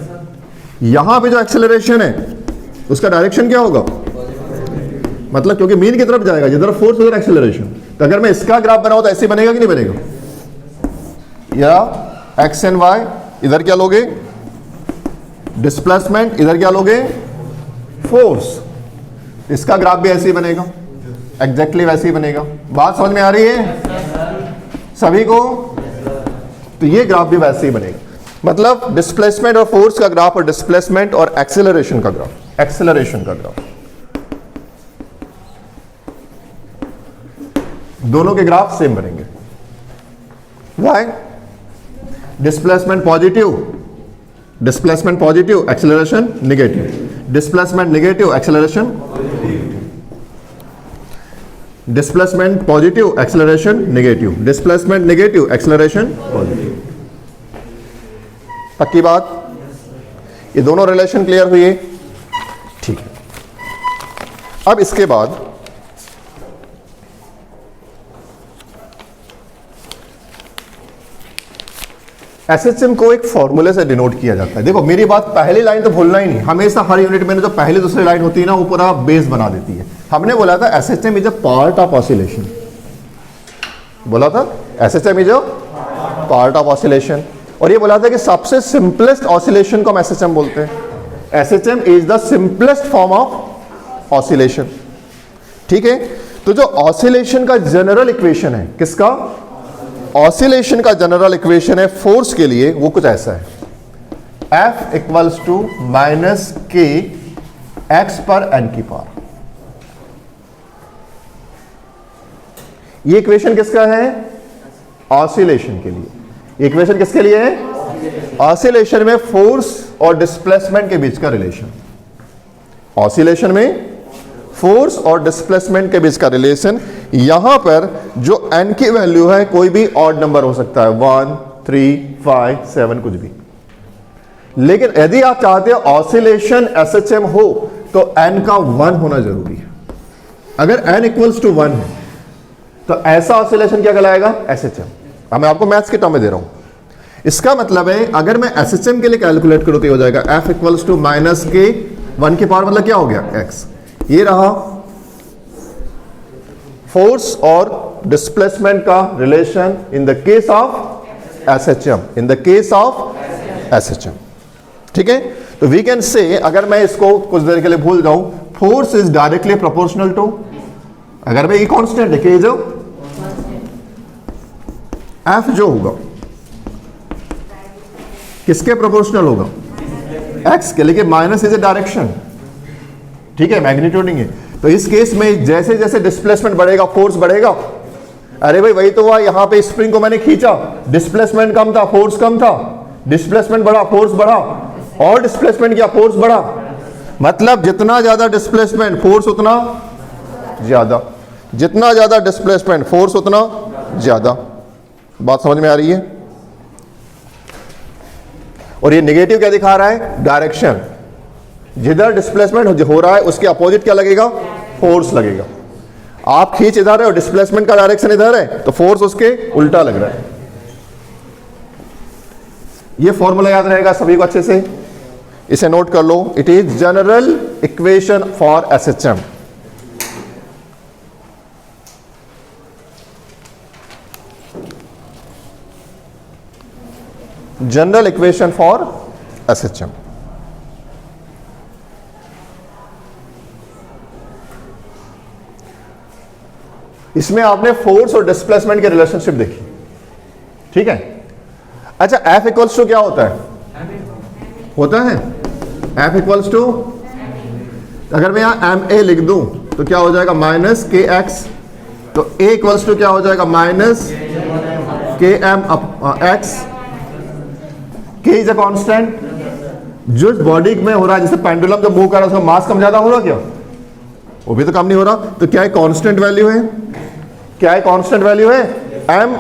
यहां पे जो एक्सेलरेशन है उसका डायरेक्शन क्या होगा, मतलब क्योंकि मीन की तरफ जाएगा, जिधर फोर्स उधर एक्सेलरेशन। तो अगर मैं इसका ग्राफ बनाऊं तो ऐसे बनेगा कि नहीं बनेगा, या एक्स एंड वाई, इधर क्या लोगे डिस्प्लेसमेंट, इधर क्या लोगे फोर्स। इसका ग्राफ भी ऐसे ही बनेगा, एग्जैक्टली वैसे ही बनेगा। बात समझ में आ रही है सभी को। तो ये ग्राफ भी वैसे ही बनेगा, मतलब डिस्प्लेसमेंट और फोर्स का ग्राफ और डिस्प्लेसमेंट और एक्सेलरेशन का ग्राफ, एक्सेलरेशन का ग्राफ, दोनों के ग्राफ सेम बनेंगे। Y, displacement positive, displacement positive, acceleration negative, displacement negative, acceleration, displacement positive, acceleration negative, displacement negative, acceleration positive. पक्की बात, ये दोनों रिलेशन क्लियर हुई? ठीक है। अब इसके बाद एसएचएम को एक फॉर्मूले से डिनोट किया जाता है। देखो मेरी बात, पहली लाइन तो भूलना ही नहीं, हमेशा हर यूनिट में जो पहली दूसरी लाइन होती है ना, वो पूरा बेस बना देती है। हमने बोला था SHM is a part of oscillation, बोला था SHM is a part of oscillation, और ये बोला था कि सबसे सिंपलेस्ट ऑसिलेशन को हम एसएचएम बोलते हैं। SHM is the simplest form of oscillation. ठीक है, तो जो ऑसिलेशन का जनरल इक्वेशन है, किसका, ऑसिलेशन का जनरल इक्वेशन है फोर्स के लिए, वो कुछ ऐसा है, F इक्वल्स टू माइनस के एक्स पर एन की पावर। ये इक्वेशन किसका है, ऑसिलेशन के लिए। इक्वेशन किसके लिए है, ऑसिलेशन में फोर्स और डिस्प्लेसमेंट के बीच का रिलेशन, ऑसिलेशन में फोर्स और डिस्प्लेसमेंट के बीच का रिलेशन। यहां पर जो n की वैल्यू है, कोई भी ऑड नंबर हो सकता है, 1, 3, 5, 7, कुछ भी। लेकिन यदि आप चाहते हो ऑसिलेशन एसएचएम हो तो n का 1 होना जरूरी है। अगर n इक्वल्स टू 1 है तो ऐसा ऑसिलेशन क्या कहलाएगा, एसएचएम। मैं आपको मैथ्स के टर्म में दे रहा हूं। इसका मतलब है अगर मैं एसएचएम के लिए कैलकुलेट करूं तो ये हो जाएगा F इक्वल्स टू माइनस के 1 की पावर, मतलब क्या हो गया, x। ये रहा फोर्स और डिस्प्लेसमेंट का relation in the case of SHM, in the case of SHM. ठीक है, तो वी कैन से, अगर मैं इसको कुछ देर के लिए भूल जाऊं, force is directly proportional to, अगर मैं ये कांस्टेंट है, जो एफ जो होगा किसके प्रोपोर्शनल होगा, एक्स के, लेकिन माइनस इज ए डायरेक्शन। ठीक है, मैग्नीट्यूड नहीं है। तो इस केस में जैसे जैसे डिस्प्लेसमेंट बढ़ेगा फोर्स बढ़ेगा। अरे भाई वही तो हुआ, यहां पे स्प्रिंग को मैंने खींचा, डिस्प्लेसमेंट कम था, फोर्स कम था, डिस्प्लेसमेंट बढ़ा, फोर्स बढ़ा, और डिस्प्लेसमेंट किया, फोर्स बढ़ा। मतलब जितना ज्यादा डिस्प्लेसमेंट फोर्स उतना ज्यादा, जितना ज्यादा डिस्प्लेसमेंट फोर्स उतना ज्यादा। बात समझ में आ रही है? और ये नेगेटिव क्या दिखा रहा है, डायरेक्शन। जिधर डिस्प्लेसमेंट हो रहा है उसके अपोजिट क्या लगेगा, फोर्स लगेगा। आप खींच इधर है और डिस्प्लेसमेंट का डायरेक्शन इधर है, तो फोर्स उसके उल्टा लग रहा है। ये फॉर्मूला याद रहेगा सभी को अच्छे से, इसे नोट कर लो। It is general equation for SHM. General equation for SHM. इसमें आपने फोर्स और डिस्प्लेसमेंट के रिलेशनशिप देखी। ठीक है, अच्छा F इक्वल्स टू क्या होता है, होता है F इक्वल्स टू, अगर मैं यहां MA लिख दूं तो क्या हो जाएगा, माइनस के एक्स। तो A इक्वल्स टू क्या हो जाएगा, माइनस के एम एक्स, के इज अ कांस्टेंट। जो बॉडी में हो रहा है, जैसे पेंडुलम जब मूव कर रहा है उसका मास कम ज्यादा हो रहा क्या? वो भी तो कम नहीं हो रहा। तो क्या है कांस्टेंट वैल्यू है? क्या है कांस्टेंट वैल्यू है? एम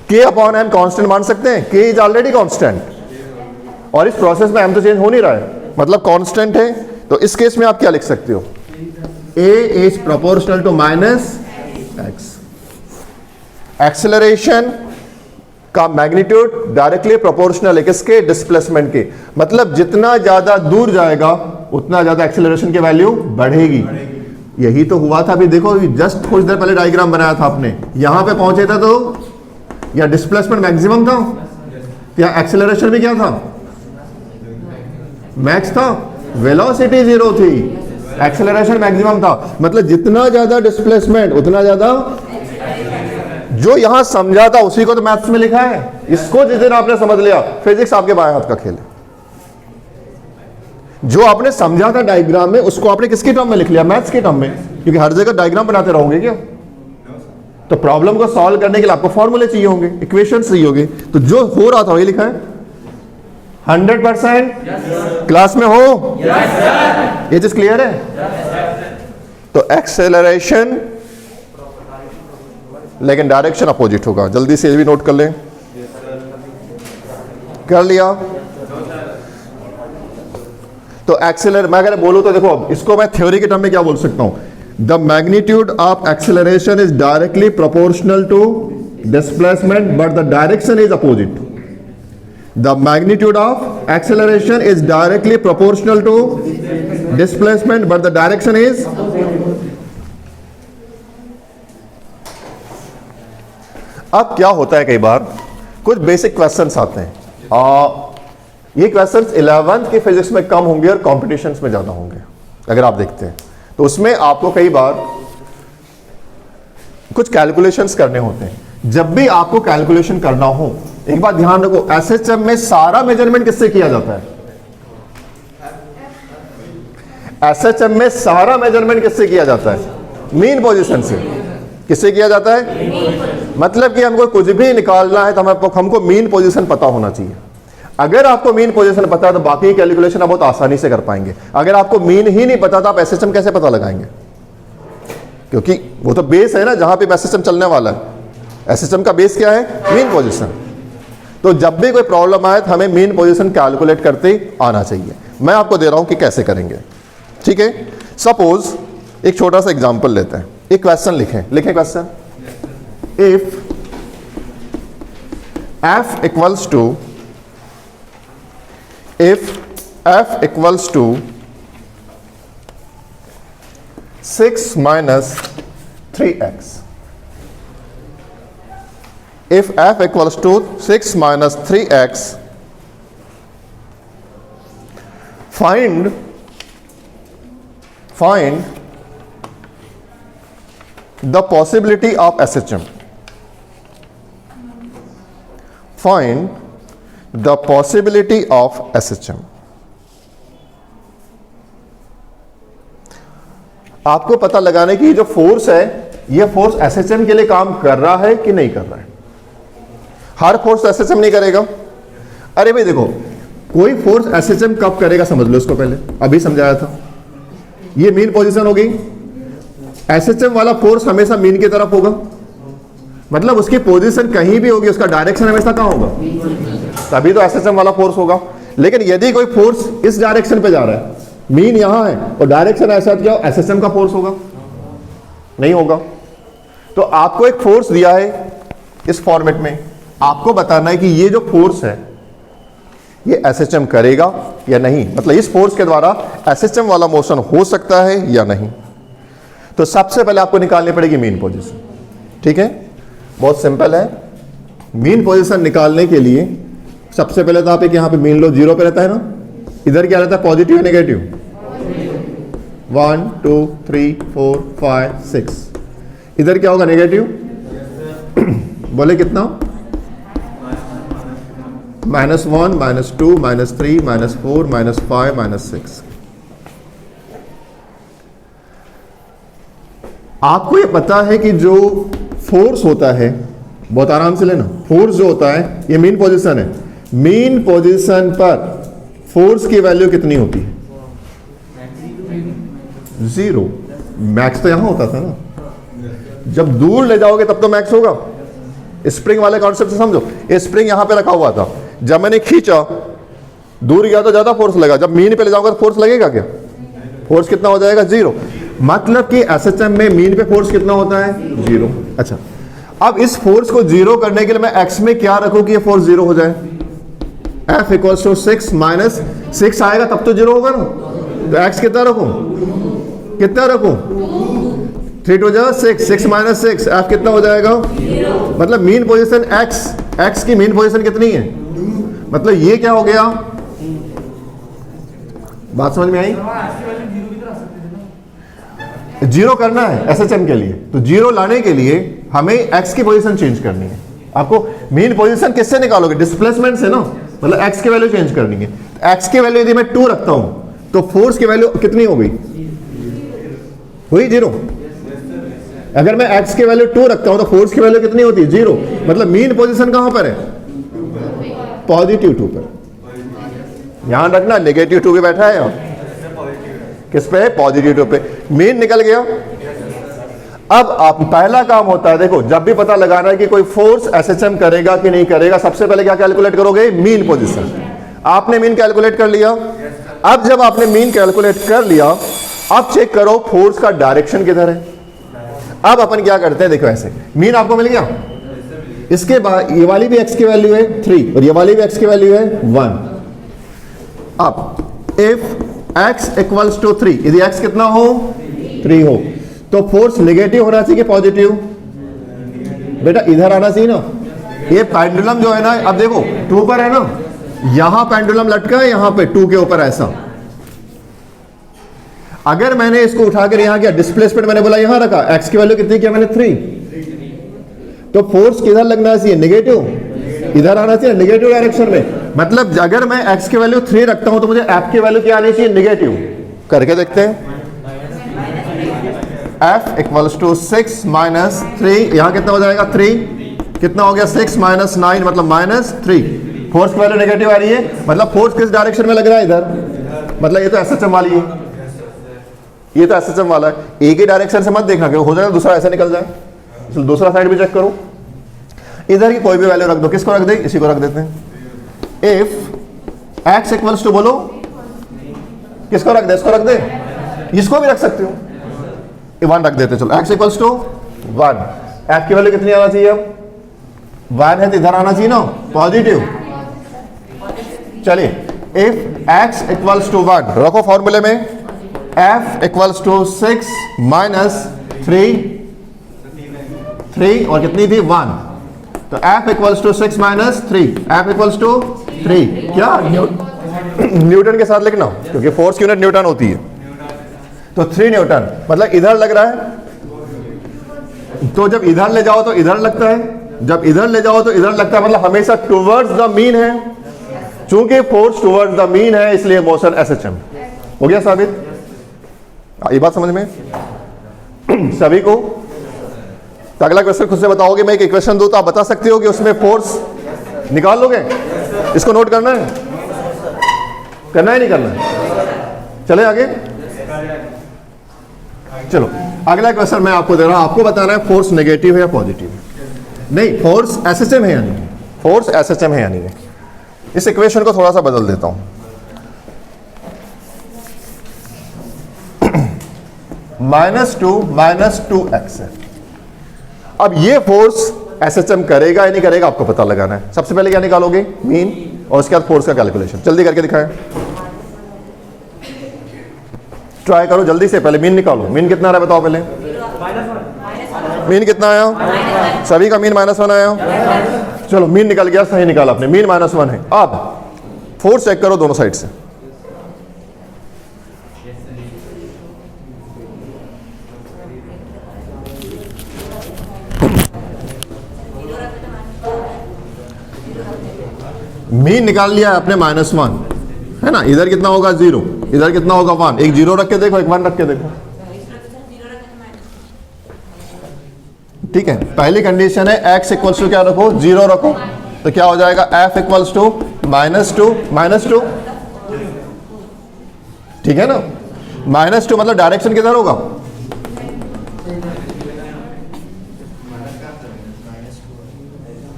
के अपॉन एम कांस्टेंट मान सकते हैं। के इज ऑलरेडी कांस्टेंट और इस प्रोसेस में एम तो चेंज हो नहीं रहा है, मतलब कांस्टेंट है। तो इस केस में आप क्या लिख सकते हो? A is proportional to minus x. Acceleration का मैग्नीट्यूड डायरेक्टली प्रोपोर्शनल है किसके? डिस्प्लेसमेंट के। मतलब जितना ज्यादा दूर जाएगा उतना ज्यादा एक्सेलरेशन की वैल्यू बढ़ेगी। यही तो हुआ था। अभी देखो, जस्ट कुछ देर पहले डायग्राम बनाया था आपने, यहां पे पहुंचे था तो या डिस्प्लेसमेंट मैक्सिमम था या एक्सेलरेशन भी क्या था? मैक्स था। वेलोसिटी जीरो थी, एक्सेलरेशन मैक्सिमम था। मतलब जितना ज्यादा डिस्प्लेसमेंट उतना ज्यादा। जो यहां समझा था उसी को तो मैथ्स में लिखा है। इसको जिस दिन आपने समझ लिया, फिजिक्स आपके बाएं हाथ का खेल है। जो आपने समझा था डायग्राम में उसको आपने किसके टर्म में लिख लिया? मैथ्स के टर्म में। क्योंकि हर जगह डायग्राम बनाते रहोगे क्या? तो प्रॉब्लम को सॉल्व करने के लिए आपको फॉर्मूले चाहिए होंगे, इक्वेशन चाहिए होंगे। तो जो हो रहा था वही लिखा है। 100% क्लास में हो? ये चीज क्लियर है? तो एक्सेलरेशन, लेकिन डायरेक्शन अपोजिट होगा। जल्दी से ये भी नोट कर लें। कर लिया? तो एक्सेलर मैं अगर बोलूं तो देखो, इसको मैं थ्योरी के टर्म में क्या बोल सकता हूं? The magnitude of acceleration is directly proportional to displacement but the direction is opposite. The magnitude of acceleration is directly proportional to displacement but the direction is. अब क्या होता है, कई बार कुछ बेसिक क्वेश्चंस आते हैं। ये क्वेश्चंस 11th की फिजिक्स में कम होंगे और कॉम्पिटिशन्स में ज्यादा होंगे। अगर आप देखते हैं तो उसमें आपको कई बार कुछ कैलकुलेशंस करने होते हैं। जब भी आपको कैलकुलेशन करना हो, एक बात ध्यान रखो, एसएचएम में सारा मेजरमेंट किससे किया जाता है? एसएचएम में सारा मेजरमेंट किससे किया जाता है? मीन पोजीशन से। किससे किया जाता है? मतलब कि हमको कुछ भी निकालना है तो हमको मीन पोजीशन पता होना चाहिए। अगर आपको मीन पोजीशन पता है तो बाकी कैलकुलेशन आप बहुत आसानी से कर पाएंगे। अगर आपको मीन ही नहीं पता तो आप एसएचएम कैसे पता लगाएंगे? क्योंकि वो तो बेस है ना जहां पे एसएचएम चलने वाला है। एसएचएम का बेस क्या है? Mean position. तो जब भी कोई प्रॉब्लम आए तो हमें मीन पोजीशन कैलकुलेट करते आना चाहिए। मैं आपको दे रहा हूं कि कैसे करेंगे, ठीक है? सपोज एक छोटा सा एग्जांपल लेते हैं। एक क्वेश्चन लिखें question. If f equals to 6 minus 3x, if f equals to 6 minus 3x, find the possibility of SHM. Find the possibility of SHM. आपको पता लगाने की जो फोर्स है, यह फोर्स एसएचएम के लिए काम कर रहा है कि नहीं कर रहा है। हर फोर्स एसएचएम नहीं करेगा। अरे भाई देखो, कोई फोर्स एसएचएम कब करेगा समझ लो इसको। पहले अभी समझाया था, ये मीन पोजीशन होगी। एसएचएम वाला फोर्स हमेशा मीन की तरफ होगा, मतलब उसकी पोजीशन कहीं भी होगी, उसका डायरेक्शन हमेशा कहां होगा? तभी तो एसएचएम वाला फोर्स होगा। लेकिन यदि कोई फोर्स इस डायरेक्शन पे जा रहा है, मीन यहां है और डायरेक्शन ऐसा क्या हो, एसएचएम का फोर्स होगा? नहीं होगा। तो आपको एक फोर्स दिया है इस फॉर्मेट में, आपको बताना है कि ये जो फोर्स है ये एसएचएम करेगा या नहीं, मतलब इस फोर्स के द्वारा एसएचएम वाला मोशन हो सकता है या नहीं। तो सबसे पहले आपको निकालनी पड़ेगी मीन पोजीशन, ठीक है? बहुत सिंपल है। मीन पोजीशन निकालने के लिए सबसे पहले तो आप एक यहां पे मीन लो, जीरो पे रहता है ना, इधर क्या रहता है? पॉजिटिव या नेगेटिव? 1 2 3 4 5 6, इधर क्या होगा? नेगेटिव। बोले कितना? -1 -2 -3 -4 -5 -6। आपको ये पता है कि जो फोर्स होता है, बहुत आराम से लेना, फोर्स जो होता है ये मीन पोजीशन है, मीन पोजीशन पर फोर्स की वैल्यू कितनी होती है? 0। मैक्स तो यहां होता था ना, जब दूर ले जाओगे तब तो मैक्स होगा। स्प्रिंग वाले कॉन्सेप्ट से समझो, स्प्रिंग यहां पे रखा हुआ था, जब मैंने खींचा दूर गया तो ज्यादा फोर्स लगा, जब मीन पे ले जाऊंगा तो फोर्स लगेगा क्या? फोर्स कितना हो जाएगा? 0। मतलब कि एसएचएम में मीन पे फोर्स कितना होता है? 0। अच्छा, अब इस फोर्स को 0 करने के लिए मैं एक्स में क्या रखूं कि ये फोर्स 0 हो जाए? F इक्वल्स टू 6 माइनस 6 आएगा तब तो 0 होगा ना। तो एक्स कितना रखूं? कितना रखूं? 3 टू 6, 6 माइनस 6, एफ कितना हो जाएगा? 0। मतलब मीन पोजीशन एक्स की मीन पोजीशन कितनी है? मतलब ये क्या हो गया? बात समझ में आई? 0 करना है एसएचएम के लिए, तो 0 लाने के लिए हमें एक्स की पोजीशन चेंज करनी है। आपको मीन पोजीशन किससे निकालोगे? डिस्प्लेसमेंट से ना, मतलब एक्स की वैल्यू चेंज करनी है। एक्स की वैल्यू यदि मैं 2 रखता हूं तो फोर्स की वैल्यू कितनी हो गई? हुई 0। अगर मैं एक्स की वैल्यू 2 रखता हूं तो फोर्स की वैल्यू कितनी होती है? 0। मतलब मीन पोजीशन कहां पर है? पॉजिटिव 2 पर। ध्यान रखना, नेगेटिव 2 पे बैठा है यहां। किस पे? पॉजिटिव 2 पे। मीन निकल गया। अब आप पहला काम होता है, देखो जब भी पता लगाना है कि कोई फोर्स एसएचएम करेगा कि नहीं करेगा, सबसे पहले क्या कैलकुलेट करोगे? Mean position. आपने मीन कैलकुलेट कर लिया। अब जब आपने मीन कैलकुलेट कर लिया, अब चेक करो फोर्स का डायरेक्शन किधर है। अब अपन क्या करते हैं, देखो ऐसे मीन आपको मिल गया, इसके बाद ये वाली भी एक्स की वैल्यू है 3 और ये वाली भी एक्स की वैल्यू है 1। अब इफ एक्स इक्वल्स टू 3, यदि एक्स कितना हो? 3 हो, तो फोर्स नेगेटिव होना चाहिए पॉजिटिव? बेटा इधर आना चाहिए ना। ये पेंडुलम जो है ना, अब देखो 2 पर है ना, यहां पेंडुलम लटका है, यहां पे 2 के ऊपर ऐसा। अगर मैंने इसको उठाकर यहां किया, डिस्प्लेसमेंट मैंने बोला यहां रखा, एक्स की वैल्यू कितनी किया मैंने? 3। तो फोर्स किधर लगना चाहिए? नेगेटिव। इधर आना चाहिए, नेगेटिव डायरेक्शन में। मतलब अगर मैं एक्स की वैल्यू 3 रखता हूं तो मुझे एफ की वैल्यू क्या आनी चाहिए? नेगेटिव। करके देखते हैं। F इक्वल्स टू 6 माइनस 3, यहां कितना हो जाएगा? 3। कितना हो गया? 6 माइनस 9, मतलब माइनस 3। फोर्स की वैल्यू नेगेटिव आ रही है, मतलब फोर्स किस डायरेक्शन में लग रहा है? इधर। मतलब ये तो एसएचएम वाली है, ये तो एसएचएम वाला है। एक ही डायरेक्शन से मत देखना, क्यों हो जाएगा दूसरा ऐसे निकल जाए। चलो दूसरा साइड भी चेक करो। इधर की कोई भी वैल्यू रख दो। किसको रख दे? इसी को रख देते हैं। इफ एक्स इक्वल्स टू, बोलो किसको रख दे? इसको रख दे, इसको भी रख सकते हो, 1 रख देते। चलो एक्स इक्वल्स टू 1, एफ की वैल्यू कितनी आना चाहिए? अब 1 है तो इधर आना चाहिए ना, पॉजिटिव। चलिए इफ एक्स इक्वल्स टू 1 रखो फॉर्मूले में, एफ इक्वल्स टू 6 माइनस 3 और कितनी थी? 1। तो F equals to 6 minus 3, F equals to 3। क्या न्यूटन के साथ लिखना, क्योंकि फोर्स की यूनिट न्यूटन होती है। तो 3 न्यूटन, मतलब इधर लग रहा है, तो जब इधर ले जाओ तो इधर लगता है, जब इधर ले जाओ तो इधर लगता है, मतलब हमेशा टुवर्ड्स द मीन है। चूंकि फोर्स टुवर्ड्स द मीन है, इसलिए मोशन एसएचएम हो गया साबित। ये बात समझ में सभी को? तो अगला क्वेश्चन खुद से बताओगे। मैं एक इक्वेशन दूं तो आप बता सकते हो कि उसमें फोर्स निकाल लोगे? इसको नोट करना है, करना है नहीं करना है? चले आगे। चलो अगला क्वेश्चन मैं आपको दे रहा हूं, आपको बताना है फोर्स नेगेटिव है या पॉजिटिव है। नहीं, फोर्स एसएचएम है या नहीं, फोर्स एसएचएम है या नहीं है। इस इक्वेशन को थोड़ा सा बदल देता हूं। -2 - 2x है। अब ये फोर्स एसएचएम करेगा या नहीं करेगा, आपको पता लगाना है। सबसे पहले क्या निकालोगे? मीन, और उसके बाद फोर्स का कैलकुलेशन। जल्दी करके दिखाएं, ट्राई करो जल्दी से। पहले मीन निकालो। मीन कितना आ रहा है बताओ पहले? मीन कितना आया? सभी का मीन -1 आया। चलो मीन निकल गया, सही निकाला आपने, मीन -1 है। अब फोर्स चेक करो दोनों साइड से। मीन निकाल लिया आपने -1 है ना। इधर कितना होगा? 0, इधर कितना होगा? 1। एक 0 रख के देखो, एक 1 रख के देखो। ठीक है, पहली कंडीशन है x इक्वल्स टू क्या रखो, 0 रखो, तो क्या हो जाएगा f इक्वल्स टू -2, ठीक है ना। -2 मतलब डायरेक्शन किधर होगा,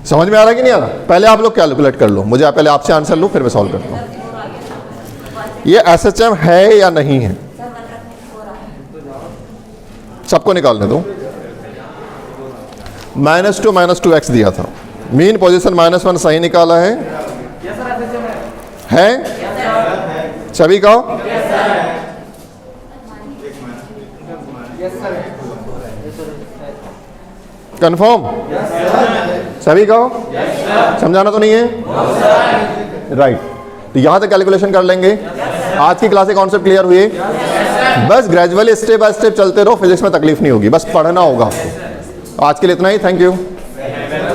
समझ में आ रहा है कि नहीं आ रहा? पहले आप लोग कैलकुलेट कर लो, मुझे पहले आपसे आंसर लो फिर मैं सॉल्व करता हूं। ये SHM है या नहीं है, सबको निकालने दो। -2 दिया था, मीन पोजीशन -1 सही निकाला है सभी का, कंफर्म सभी का, समझाना तो नहीं है, राइट। तो यहां तक कैलकुलेशन कर लेंगे। आज की क्लास के कॉन्सेप्ट क्लियर हुए, बस ग्रेजुअली स्टेप बाय स्टेप चलते रहो, फिजिक्स में तकलीफ नहीं होगी, बस पढ़ना होगा। आज के लिए इतना ही, थैंक यू।